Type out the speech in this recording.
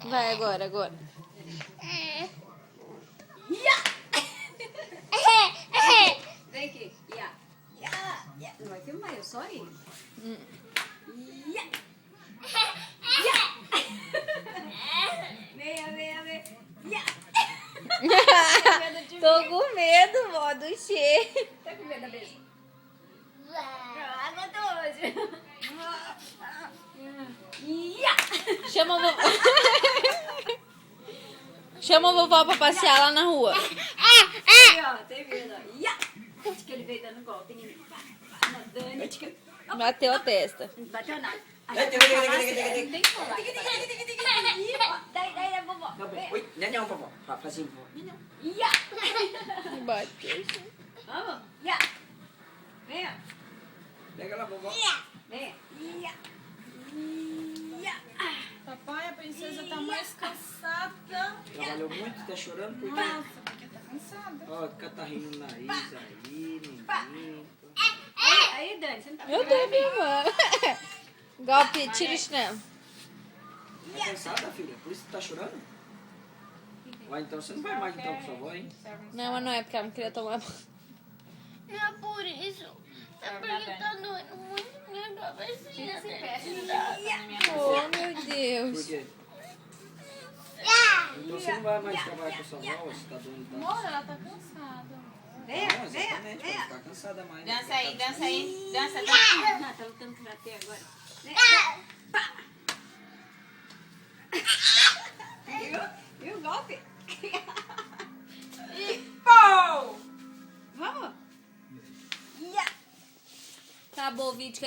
Vai agora. Vem aqui. Não vai filmar, eu só ir. Venha. Tô com medo, vó, do cheiro. Tá com medo da besta? Água hoje. Chama a vovó. Chama a vovó pra passear lá na rua. Aí, ó, tem medo, ó. Acho que ele veio dando golpe em mim. Na Dani. Bateu a testa. Bateu nada. Tem que falar. Daí, vovó. Ui, não, vovó. Fala assim, vovó. Bateu. Vamos. Venha. Pega lá, vovó. Venha. Papai, a princesa tá mais cansada. Trabalhou muito, tá chorando por quê? Nossa, porque tá cansada. Ó, catarrinho no nariz aí, ninguém. Aí, Dani, você não tá Eu tô filmando. Golpe, tira o chinelo. Tá cansada, filha? Por isso que tá chorando? Vai, então você não vai mais então com sua avó, hein? Não, mas não é porque ela não queria tomar banho. Não é por isso. É porque tá doendo muito minha cabecinha. Oh, meu Por Deus. quê? Então você não vai mais trabalhar com sua avó, você tá doendo tanto. Amor, ela tá cansada. Não, exatamente, pra não ficar cansada mais. Dança aí. Dança. Tá lutando pra bater agora. Viu o golpe? Vamos. Acabou o vídeo que